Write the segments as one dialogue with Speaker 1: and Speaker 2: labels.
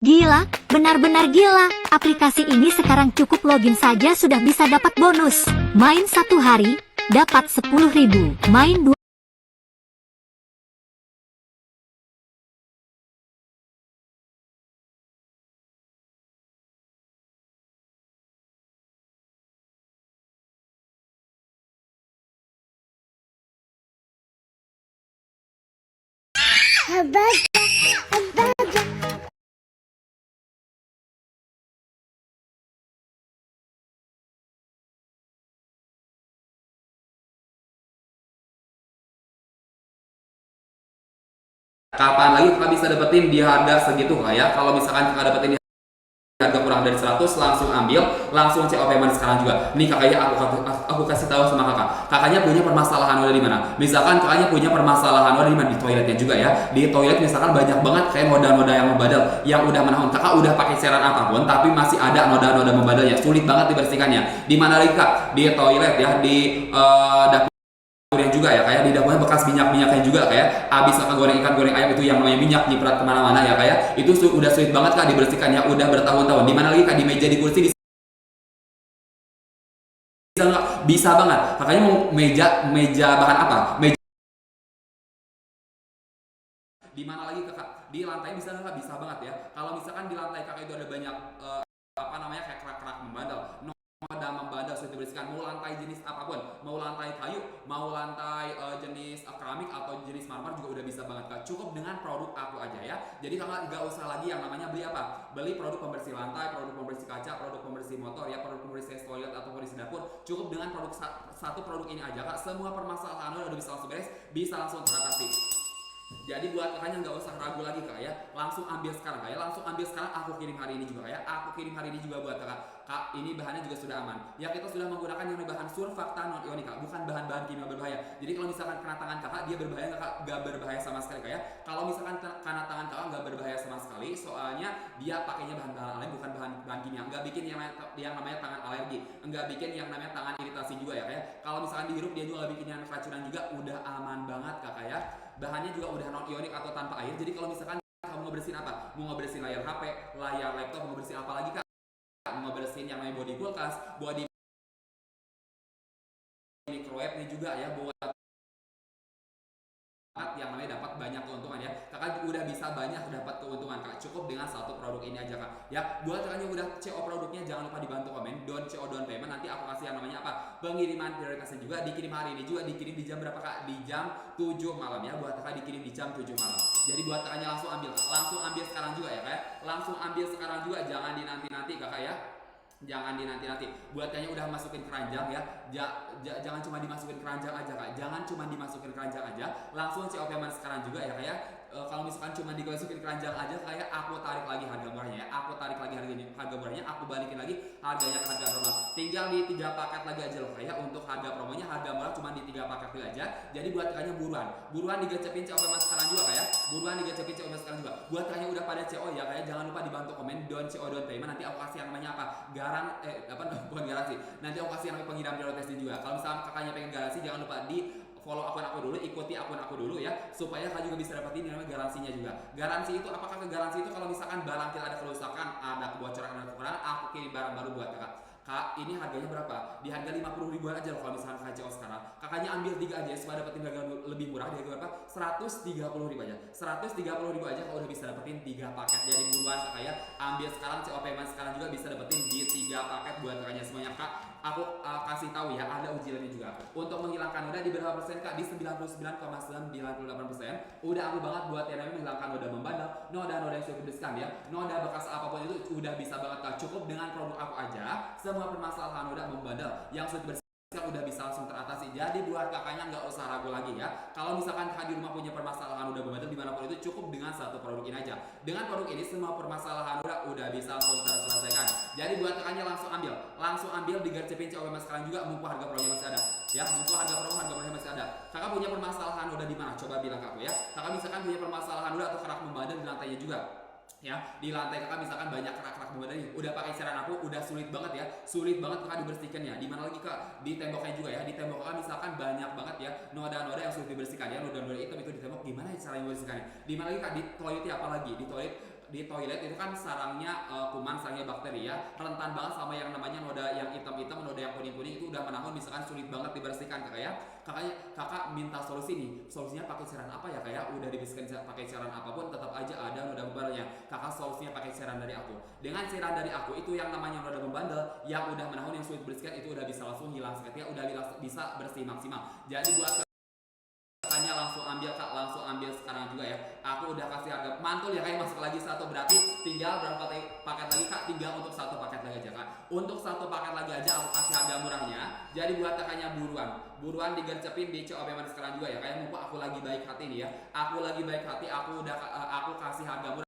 Speaker 1: Gila, benar-benar gila. Aplikasi ini sekarang cukup login saja sudah bisa dapat bonus. Main 1 hari, dapat 10.000. Main 2
Speaker 2: Kapan lagi kakak bisa dapetin di harga segitu kak ya? Kalau misalkan kakak dapetin di harga kurang dari 100, langsung ambil, langsung COP payment sekarang juga. Nih kakaknya aku kasih tahu sama kakak. Kakaknya punya permasalahan udah di mana? Misalkan kakaknya punya permasalahan udah di mana? Di toiletnya juga ya. Di toilet misalkan banyak banget kayak noda-noda yang membadal yang udah menahun. Kakak udah pakai cairan apapun tapi masih ada noda-noda membadalnya. Sulit banget dibersihkannya. Di mana lagi kak? Di toilet ya, di dapur yang juga ya kayak di dapurnya bekas minyak-minyaknya juga kayak abis kakak goreng ikan goreng ayam itu yang namanya minyak nyiprat kemana-mana ya kayak itu udah sulit banget kak dibersihkan ya udah bertahun-tahun. Dimana lagi kak? Di meja, di kursi bisa nggak? Bisa banget. Kakaknya mau meja meja bahan apa? Meja di mana lagi kakak? Di lantai bisa nggak? Bisa banget ya. Kalau misalkan di lantai kakak itu ada banyak apa namanya kayak kerak-kerak membandel, noda membandel sudah dibersihkan. Mau lantai jenis apapun, mau lantai kayu, mau lantai jenis keramik atau jenis marmer juga udah bisa banget kak. Cukup dengan produk aku aja ya. Jadi kakak nggak usah lagi yang namanya beli apa? Beli produk pembersih lantai, produk pembersih kaca, produk pembersih motor ya, produk pembersih toilet atau pembersih dapur. Cukup dengan produk satu produk ini aja kak. Semua permasalahan udah bisa langsung beres, bisa langsung teratasi. Jadi buat kakaknya nggak usah ragu lagi kak ya, langsung ambil sekarang kak ya, langsung ambil sekarang. Aku kirim hari ini juga ya, aku kirim hari ini juga buat kakak. Kak, ini bahannya juga sudah aman. Ya kita sudah menggunakan yang namanya bahan surfaktan non ionik kak, bukan bahan-bahan kimia berbahaya. Jadi kalau misalkan kena tangan kakak dia berbahaya nggak kak? Nggak berbahaya sama sekali kak ya. Kalau misalkan kena tangan kakak nggak berbahaya sama sekali, soalnya dia pakainya bahan-bahan lain bukan bahan kimia. Nggak bikin yang namanya tangan alergi, nggak bikin yang namanya tangan iritasi juga ya kak ya. Kalau misalkan dihirup dia juga nggak bikin yang keracunan juga, udah aman banget kakak ya. Bahannya juga udah non ionik atau tanpa air. Jadi kalau misalkan kamu ngebersihin apa? Mau ngebersihin layar HP, layar laptop, mau ngebersihin apa lagi kak? Mau ngebersihin yang namanya body kulkas, body microwave nih juga ya, buat yang namanya dapat banyak keuntungan ya. Kakak udah bisa banyak dapat keuntungan kak, cukup dengan satu produk ini aja kak ya. Buat kakak yang udah CO produknya jangan lupa dibantu komen don CO don payment, nanti aku kasih yang namanya apa, pengiriman prioritasnya juga. Dikirim hari ini juga, dikirim di jam berapa kak? Di jam 7 malam ya. Buat kakak dikirim di jam 7 malam. Jadi buat kakaknya langsung ambil kak, langsung ambil sekarang juga ya kak, langsung ambil sekarang juga, jangan dinanti-nanti kakak ya. Jangan dinanti-nanti. Buat kayaknya udah masukin keranjang ya, jangan cuma dimasukin keranjang aja kak, jangan cuma dimasukin keranjang aja, langsung COP payment sekarang juga ya kak ya. Kalau misalkan cuma dimasukin keranjang aja kayak aku tarik lagi harga murahnya ya, aku tarik lagi harga murahnya, aku balikin lagi harganya ke harga normal. Tinggal di 3 paket lagi aja loh kayak untuk harga promonya, harga murah cuma di 3 paket lagi aja. Jadi buat kayaknya buruan digecepin COP payment sekarang juga kayak, buruan digecepin COP payment sekarang juga. Buat kayaknya udah pada CO ya kayak, jangan lupa dibantu komen don CO don payment, nanti aku kasih yang namanya apa, bukan garansi, nanti aku kasih yang namanya pengiriman prioritas juga. Kalau misalnya kakaknya pengen garansi, jangan lupa di follow akun aku dulu, ikuti akun aku dulu ya, supaya kalian juga bisa dapetin namanya garansinya juga. Garansi itu apakah ke garansi itu kalau misalkan barang kita ada kerusakan, ada kebocoran, ada kekurangan, aku kirim barang baru buat kakak. Kak, ini harganya berapa? Di harga 50 ribuan aja loh kalau misalkan kakak CO sekarang. Kakaknya ambil 3 aja supaya dapetin harga lebih murah. Di harga berapa? 130 ribu aja. 130 ribu aja kalau udah bisa dapetin 3 paket. Jadi buruan kakak ya, ambil sekarang, CO payment sekarang juga bisa dapetin di 3 paket buat kakaknya semuanya kak. Aku kasih tahu ya, ada uji labnya juga. Untuk menghilangkan noda di berapa persen kak? Di 99,98%. Udah ampuh banget buat yang namanya menghilangkan noda membandel, noda-noda yang sudah dibersihkan ya, noda bekas apapun itu udah bisa banget kak. Cukup dengan produk aku aja, semua permasalahan noda membandel yang sudah dibersihkan udah bisa langsung teratasi. Jadi buat kakaknya nggak usah ragu lagi ya. Kalau misalkan kakak di rumah punya permasalahan udah membandel dimanapun itu, cukup dengan satu produk ini aja. Dengan produk ini semua permasalahan udah bisa langsung terselesaikan. Jadi buat kakaknya langsung ambil digercepin CO payment sekarang juga, mumpung harga promonya masih ada ya, mumpung harga promonya masih ada. Kakak punya permasalahan udah di mana? Coba bilang ke aku ya. Kakak misalkan punya permasalahan udah atau kerak membandel di lantainya juga ya, di lantai kakak misalkan banyak kerak-kerak membandel, udah pakai cairan aku udah sulit banget kakak dibersihkan ya. Di mana lagi kak? Di temboknya juga ya, di tembok kakak misalkan banyak banget ya noda-noda yang sulit dibersihkan ya, noda-noda hitam itu di tembok, gimana ya cara membersihkannya? Di mana lagi kak? Di toiletnya, apalagi di toilet di toilet itu kan sarangnya kuman, sarangnya bakteri ya, rentan banget sama yang namanya noda yang hitam-hitam, noda yang kuning-kuning itu udah menahun, misalkan sulit banget dibersihkan kakak ya. Kakak minta solusi nih, solusinya pakai cairan apa ya kayak udah dibersihkan pakai cairan apapun tetap aja ada noda membandel. Kakak solusinya pakai cairan dari aku. Dengan cairan dari aku itu yang namanya noda membandel yang udah menahun, yang sulit dibersihkan itu udah bisa langsung hilang seketika, udah bisa bersih maksimal. Jadi buat langsung ambil sekarang juga ya. Aku udah kasih harga mantul ya kayak masuk lagi satu, berarti tinggal berapa paket lagi kak? Tinggal untuk satu paket lagi aja kak. Untuk satu paket lagi aja aku kasih harga murahnya. Jadi buat kakaknya buruan digercepin di COP sekarang juga ya. Kayak mumpung aku lagi baik hati nih ya. Aku lagi baik hati, aku kasih harga murah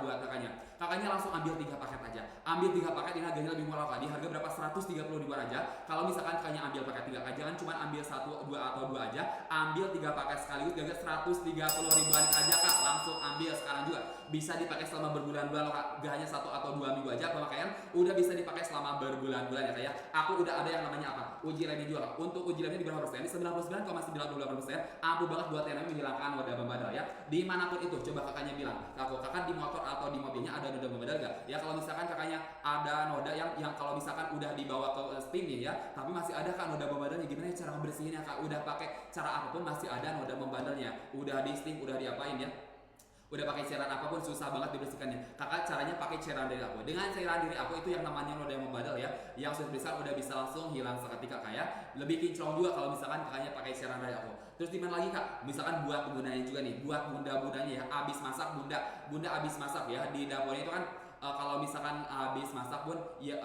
Speaker 2: buat kakaknya langsung ambil 3 paket aja. Ambil 3 paket, ini harganya lebih murah kak. Di harga berapa? 130 ribuan aja. Kalau misalkan kakaknya ambil paket 3 aja, jangan cuma ambil 1, 2 atau 2 aja. Ambil 3 paket sekaligus, harga 130 ribuan aja kak. Langsung ambil sekarang juga. Bisa dipakai selama berbulan-bulan loh kak. Gak hanya 1 atau 2 minggu aja pemakaian, udah bisa dipakai selama berbulan-bulan ya kak ya. Aku udah ada yang namanya apa? Uji remnya juga kak. Untuk uji remnya di berapa persen? Di 99,98%. Ampuh banget buat yang namanya menghilangkan noda membandel ya. Dimanapun itu, coba kakaknya bilang, kakak di motor atau di mobilnya ada noda membandel gak? Ya kalau misalkan kakaknya ada noda yang kalau misalkan udah dibawa ke steam nih ya, tapi masih ada kak noda membandelnya, gimana cara ngebersihinnya kak? Udah pakai cara apapun masih ada noda membandelnya, udah di steam, udah diapain ya, udah pakai cairan apapun susah banget dibersihkannya. Kakak caranya pakai cairan dari aku. Dengan cairan dari aku itu yang namanya noda yang membandel ya, yang sudah besar udah bisa langsung hilang seketika kak ya. Lebih kinclong juga kalau misalkan kakaknya pakai cairan dari aku. Terus dimana lagi kak? Misalkan buat penggunanya juga nih, buat bunda-bundanya ya, abis masak bunda abis masak ya di dapurnya itu kan. Kalau misalkan habis masak pun ya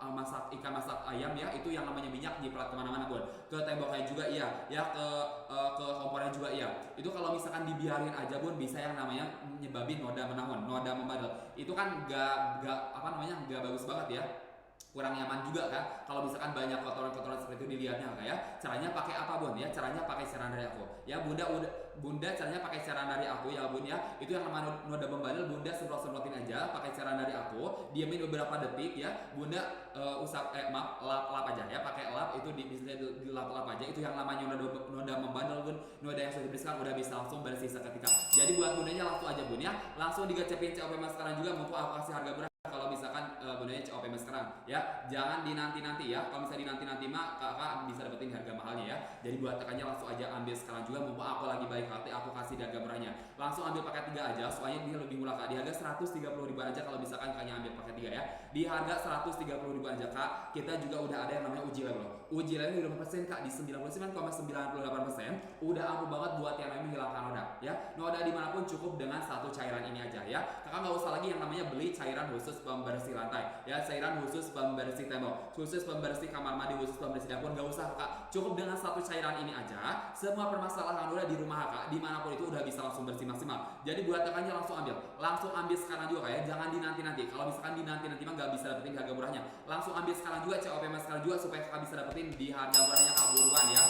Speaker 2: masak ikan, masak ayam ya, itu yang namanya minyak nyiprat kemana-mana pun, ke temboknya juga iya ya, ke kompornya juga iya. Itu kalau misalkan dibiarin aja pun bisa yang namanya nyebabin noda menahun, noda membandel. Itu kan gak bagus banget ya, kurang nyaman juga kan kalau misalkan banyak kotoran-kotoran seperti itu dilihatnya kak ya. Caranya pakai apa bun ya? Caranya pakai cairan dari aku ya. Bunda caranya pakai cairan dari aku ya bun ya. Itu yang namanya noda membandel, bunda semprotin aja pakai cairan dari aku, diamin beberapa detik ya bunda. Lap aja ya, pakai lap itu bisa dilap aja. Itu yang namanya noda membandel bun, noda yang sudah dibersihkan udah bisa langsung bersih seketika. Jadi buat bundanya langsung aja bun ya, langsung digacepin COP sekarang juga, mumpung aku kasih harga murah. Kalau misalkan gunanya COP sekarang ya, jangan dinanti-nanti ya. Kalau misalnya dinanti-nanti mah kakak bisa dapetin harga mahalnya ya. Jadi buat kakaknya langsung aja ambil sekarang juga, mumpung aku lagi baik hati, aku kasih harga murahnya. Langsung ambil paket 3 aja, soalnya dia lebih murah kak. Di harga 130 ribuan aja kalau misalkan kakaknya ambil paket 3 ya. Di harga 130 ribuan aja kak. Kita juga udah ada yang namanya uji lab loh. Uji labnya udah berapa persen kak? Di 99,98%. Udah ampuh banget buat yang namanya menghilangkan noda ya. Noda dimanapun cukup dengan satu cairan ini aja ya. Kakak nggak usah lagi yang namanya beli cairan khusus pembersih lantai ya, cairan khusus pembersih tembok, khusus pembersih kamar mandi, khusus pembersih dapur, nggak usah kak. Cukup dengan satu cairan ini aja, semua permasalahan udah di rumah kak, dimanapun itu udah bisa langsung bersih maksimal. Jadi buat kakaknya langsung ambil sekarang juga kak ya, jangan dinanti-nanti. Kalau misalkan dinanti-nanti mah nggak bisa dapetin harga murahnya. Langsung ambil sekarang juga, COP sekarang juga, supaya kakak bisa dapetin di harga murahnya kak, buruan ya.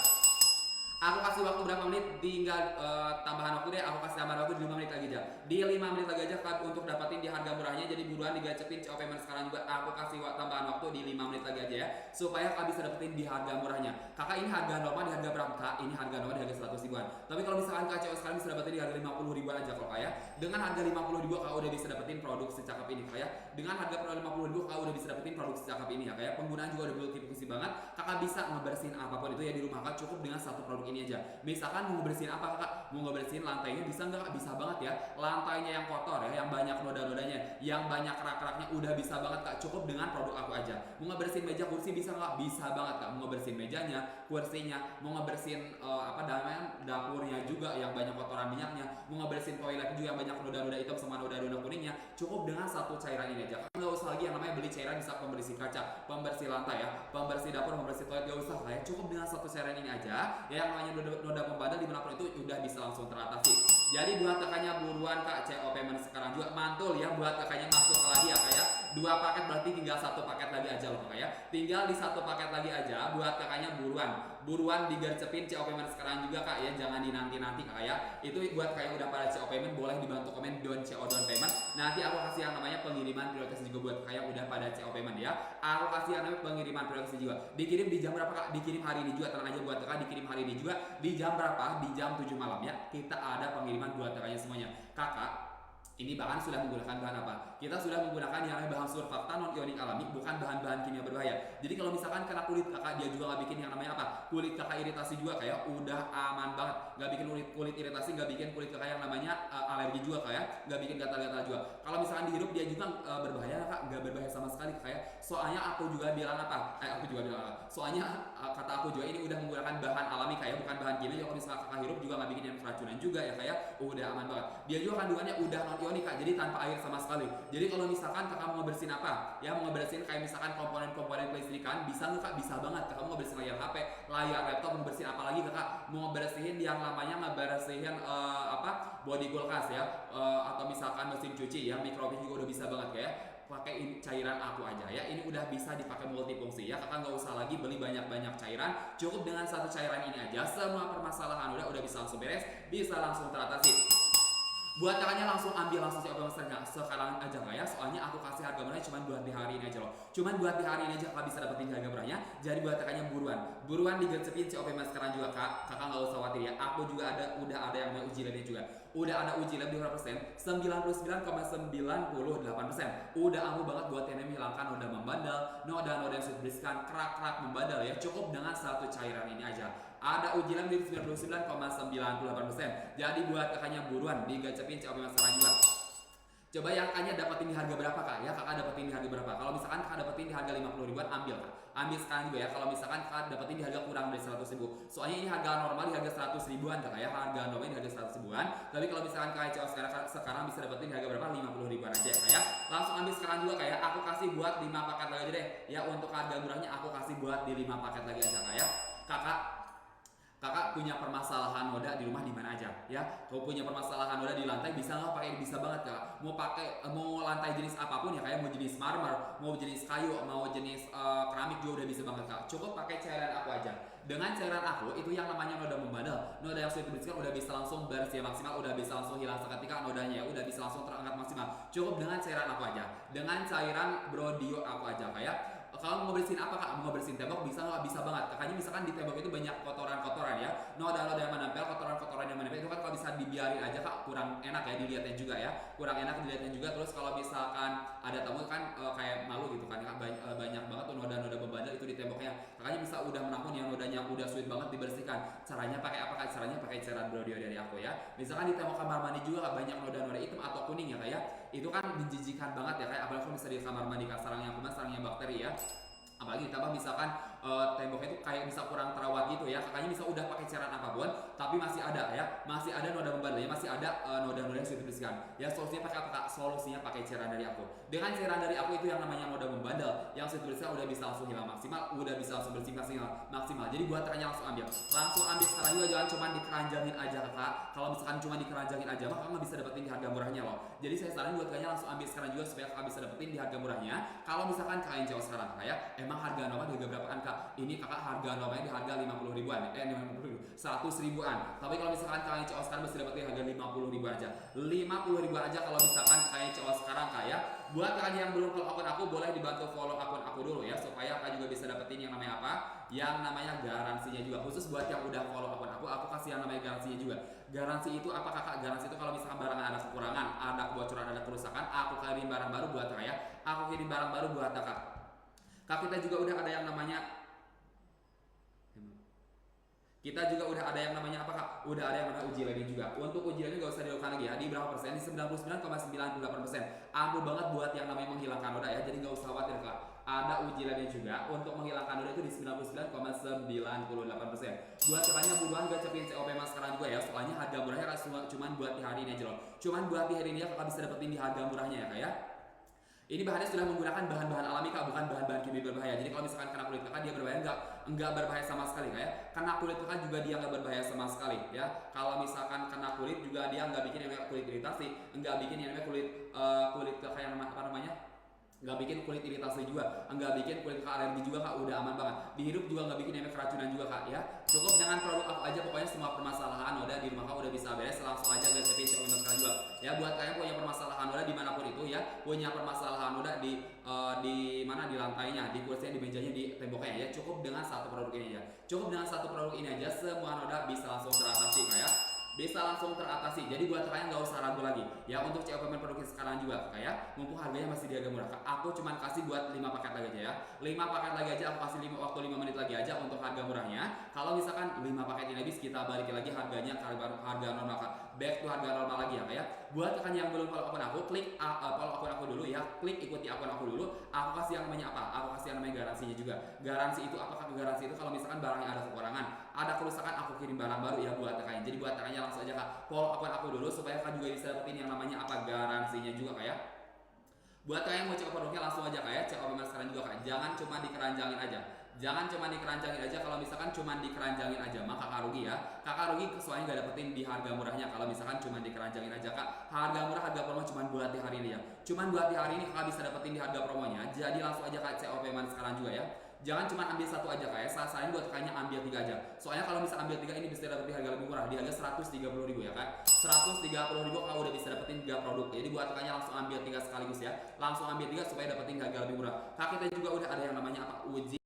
Speaker 2: Aku kasih waktu berapa menit, tinggal tambahan waktu deh. Aku kasih tambahan waktu di 5 menit lagi aja. Di 5 menit lagi aja kak untuk dapetin di harga murahnya. Jadi buruan digacepin COP sekarang juga. Aku kasih tambahan waktu di 5 menit lagi aja ya, supaya kak bisa dapetin di harga murahnya. Kakak ini harga normal di harga berapa kak? Ini harga normal di harga 100 ribuan. Tapi kalau misalkan kak COP sekarang bisa dapetin di harga 50 ribuan aja kok kak ya. Dengan harga 50 ribu kak udah bisa dapetin produk secakep ini kak ya. Dengan harga produk 50 ribu kak udah bisa dapetin produk secakep ini ya kak ya. Penggunaan juga udah multifungsi banget. Kakak bisa ngebersihin apapun itu ya di rumah kak, cukup dengan satu produk ini aja. Misalkan mau ngebersihin apa kak? Mau ngebersihin lantainya bisa nggak kak? Bisa banget ya. Lantainya yang kotor ya, yang banyak noda-nodanya, yang banyak kerak-keraknya, udah bisa banget kak. Cukup dengan produk aku aja. Mau ngebersihin meja kursi bisa nggak? Bisa banget kak. Mau ngebersihin mejanya, kursinya, mau ngebersihin dapurnya juga yang banyak kotoran minyaknya, mau ngebersihin toilet juga yang banyak noda-noda hitam sama noda-noda kuningnya, cukup dengan satu cairan ini aja. Nggak usah lagi yang namanya beli cairan bisa pembersih kaca, pembersih lantai ya, pembersih dapur, pembersih toilet, gak usah kayak, cukup dengan satu cairan ini aja ya, yang namanya noda membandel dimanapun itu udah bisa langsung teratasi. Jadi buat kakaknya buruan kak, COP sekarang juga mantul ya, buat kakaknya masuk lagi ya kak ya. 2 paket berarti tinggal 1 paket lagi aja loh kak ya. Tinggal di 1 paket lagi aja, buat kakaknya buruan digercepin COP sekarang juga kak ya, jangan dinanti-nanti kak ya. Itu buat kakak yang udah pada CO payment, boleh dibantu komen down payment. Nanti aku kasih yang namanya pengiriman prioritas juga buat kakak yang udah pada CO payment ya. Aku kasih yang namanya pengiriman prioritas juga. Dikirim di jam berapa kak? Dikirim hari ini juga, tenang aja buat kakak, dikirim hari ini juga. Di jam berapa? Di jam 7 malam ya. Kita ada pengiriman buat kakaknya semuanya. Kakak Ini bahkan sudah menggunakan bahan apa? Kita sudah menggunakan yang namanya bahan surfaktan non ionik alami, bukan bahan-bahan kimia berbahaya. Jadi kalau misalkan kena kulit kakak, dia juga nggak bikin yang namanya apa? Kulit kakak iritasi juga kayak udah aman banget. Nggak bikin kulit iritasi, nggak bikin kulit kakak yang namanya alergi juga kayak, nggak bikin gatal-gatal juga. Kalau misalkan dihirup dia juga berbahaya kak, nggak berbahaya sama sekali kayak. Soalnya aku juga bilang apa? Soalnya kata aku juga ini udah menggunakan bahan alami kayak, bukan bahan kimia. Kalau misalkan kakak hirup juga nggak bikin yang keracunan juga ya kayak, udah aman banget. Dia juga kandungannya udah non ionik kak, jadi tanpa air sama sekali. Jadi kalau misalkan kakak mau ngebersihin apa, ya mau ngebersihin kayak misalkan komponen-komponen kelistrikan, bisa nggak kak? Bisa banget. Kakak mau ngebersihin layar HP, layar laptop, mau ngebersihin apa lagi kakak? Mau ngebersihin yang namanya ngebersihin body kulkas ya, atau misalkan mesin cuci ya, microwave juga udah bisa banget kayak. Pakai cairan aku aja ya, ini udah bisa dipakai multifungsi ya, kakak nggak usah lagi beli banyak-banyak cairan, cukup dengan satu cairan ini aja semua permasalahan udah bisa langsung beres, bisa langsung teratasi. Buat kakaknya langsung ambil langsung siapa masternya sekarang aja nggak ya, soalnya aku kasih harga murahnya cuma buat di hari ini aja loh, cuman buat di hari ini aja kakak bisa dapetin harga murahnya. Jadi buat kakaknya buruan digercepin COP maskeran juga kak, kakak nggak usah khawatir ya, aku juga udah ada yang mau uji labnya juga, udah ada uji lab di berapa persen, 99,98%, udah ampuh banget buat yang menghilangkan noda membandel, noda-noda yang sudah beriskan, kerak-kerak membandel ya, cukup dengan satu cairan ini aja. Ada uji lab di 99,98%. Jadi buat kakaknya buruan digacepin COP maskeran juga. Coba yang kakaknya dapetin di harga berapa kak ya, kakak dapetin di harga berapa? Kalau misalkan kakak dapetin di harga 50 ribuan, ambil kak, ambil sekarang juga ya. Kalau misalkan kakak dapetin di harga kurang dari 100 ribu, soalnya ini harga normal di harga 100 ribuan kak ya, harga normal di harga 100 ribuan. Tapi kalau misalkan kakak CO sekarang bisa dapetin di harga berapa? 50 ribuan aja kak ya. Langsung ambil sekarang juga kak ya, aku kasih buat 5 paket lagi aja deh ya, untuk harga murahnya aku kasih buat di 5 paket lagi aja kak ya. Kakak punya permasalahan noda di rumah di mana aja ya. Kau punya permasalahan noda di lantai, bisa nggak pakai? Bisa banget kak. Mau lantai jenis apapun ya, kayak mau jenis marmer, mau jenis kayu, mau jenis keramik juga udah bisa banget kak. Cukup pakai cairan aku aja. Dengan cairan aku itu yang namanya noda membandel, noda yang sudah dibersihkan udah bisa langsung bersih maksimal, udah bisa langsung hilang seketika nodanya, udah bisa langsung terangkat maksimal. Cukup dengan cairan aku aja, dengan cairan Brodio aku aja kayak. Kalau mau bersihin apa kak? Mau bersihin tembok bisa nggak? Bisa banget. Kakaknya misalkan di tembok itu banyak kotoran-kotoran ya, noda-noda yang menempel, kotoran-kotoran yang menempel itu kan kalau bisa dibiarin aja kak, kurang enak ya dilihatnya juga ya, kurang enak dilihatnya juga. Terus kalau misalkan ada tamu kan kayak malu gitu kan, banyak banget tuh noda-noda membandel itu di temboknya. Kakaknya bisa udah menampung yang nodanya udah sulit banget dibersihkan. Caranya pakai apa kak? Caranya pakai cairan Brodio dari aku ya. Misalkan di tembok kamar mandi juga kak, banyak noda-noda hitam atau kuning ya kak ya, itu kan menjijikan banget ya kayak, apalagi kalau bisa di kamar mandi kak, sarangnya kuman, sarangnya bakteri ya. Apalagi ditambah misalkan temboknya itu kayak bisa kurang terawat gitu ya, kakaknya bisa udah pakai cairan apapun tapi masih ada ya, masih ada noda membandelnya, masih ada noda-noda yang sudah dibersihkan ya. Solusinya pakai apa kak? Solusinya pakai cairan dari aku. Dengan cairan dari aku itu yang namanya noda membandel yang sudah dibersihkan udah bisa langsung hilang maksimal, udah bisa langsung bersih maksimal. Jadi buat kakaknya langsung ambil sekarang juga, jangan cuma dikeranjangin aja kakak. Kalau misalkan cuma dikeranjangin aja maka nggak bisa dapetin di harga murahnya loh. Jadi saya saran buat kakaknya langsung ambil sekarang juga supaya kakak bisa dapetin di harga murahnya. Kalau misalkan kakak jauh sekarang kayak, emang harga normal di harga berapaan kak? Ini kakak harga normalnya di harga 50 ribuan, 100 ribuan. Tapi kalau misalkan kalian CO sekarang bisa dapetin harga 50 ribuan aja. 50 ribuan aja kalau misalkan kalian CO sekarang kak ya. Buat kalian yang belum follow akun aku, boleh dibantu follow akun aku dulu ya, supaya kalian juga bisa dapetin yang namanya apa? Yang namanya garansinya juga. Khusus buat yang udah follow akun aku kasih yang namanya garansinya juga. Garansi itu apa kakak? Garansi itu kalau misalkan barang ada kekurangan, ada kebocoran, ada kerusakan, aku kirim barang baru buat kakak ya. Aku kirim barang baru buat kakak. Kak, kita juga udah ada yang namanya apa kak? Udah ada yang namanya uji labnya juga. Untuk uji labnya gak usah dilakukan lagi ya. Di berapa persen? Di 99,98%. Ampuh banget buat yang namanya menghilangkan noda ya. Jadi gak usah khawatir kak. Ada uji labnya juga. Untuk menghilangkan noda itu di 99,98%. Buat caranya buruan gacepin COP maskeran juga ya. Soalnya harga murahnya kan cuma buat di hari ini aja loh. Cuman buat di hari ini ya kakak bisa dapetin di harga murahnya ya kak ya. Ini bahannya sudah menggunakan bahan-bahan alami kak, bukan bahan-bahan kimia berbahaya. Jadi kalau misalkan kena kulit kakak dia berbahaya enggak berbahaya sama sekali kak ya. Kena kulit kakak juga dia enggak berbahaya sama sekali ya. Kalau misalkan kena kulit juga dia enggak bikin yang namanya kulit iritasi, enggak bikin yang namanya kulit kakak yang apa namanya? Nggak bikin kulit iritasi juga, nggak bikin kulit alergi juga kak, udah aman banget. Dihirup juga nggak bikin namanya keracunan juga kak ya. Cukup dengan produk aku aja, pokoknya semua permasalahan noda di rumah kak udah bisa beres. Langsung aja gacepin COP maskeran juga ya. Buat kalian punya permasalahan noda dimanapun itu ya, punya permasalahan noda di mana, di lantainya, di kursinya, di mejanya, di temboknya ya. Cukup dengan satu produk ini aja, semua noda bisa langsung teratasi kak ya. bisa langsung teratasi. Jadi buat kalian nggak usah ragu lagi ya untuk CO payment produk sekarang juga kayak mumpung harganya masih di harga murah. Aku cuman kasih buat 5 paket lagi aja ya. 5 paket lagi aja aku kasih waktu 5 menit lagi aja untuk harga murahnya. Kalau misalkan 5 paket ini habis kita balikin lagi harganya ke harga normal Kak. Back to harga normal lagi ya kayak. Buat kalian yang belum follow akun aku, klik follow akun aku dulu ya. Klik ikuti akun aku dulu. Aku kasih yang namanya apa? Aku kasih yang namanya garansinya juga. Garansi itu apakah garansi itu kalau misalkan barangnya ada kekurangan, ada kerusakan, aku kirim barang baru ya buat kalian. Jadi buat kalian langsung aja Kak follow akun aku dulu supaya kalian juga bisa dapetin yang namanya apa garansinya juga kayak. Buat kalian yang mau cek produknya langsung aja kayak cek payment sekarang juga Kak. Jangan cuma dikeranjangin aja. Jangan cuma dikeranjangin aja. Kalau misalkan cuma dikeranjangin aja maka kakak rugi ya. Kakak rugi soalnya nggak dapetin di harga murahnya. Kalau misalkan cuma dikeranjangin aja Kak. Harga murah, harga promo cuma buat di hari ini ya. Cuma buat di hari ini kakak bisa dapetin di harga promonya. Jadi langsung aja Kak cek payment sekarang juga ya. Jangan cuma ambil satu aja Kak ya. Sasaran buat kakaknya ambil 3 aja. Soalnya kalau bisa ambil 3 ini bisa dapetin harga lebih murah. Di harga 130.000 ya Kak. 130.000 kakak udah bisa dapetin 3 produk. Jadi buat kakaknya langsung ambil 3 sekaligus ya. Langsung ambil 3 supaya dapetin harga lebih murah. Kak kita juga udah ada yang namanya apa? Uji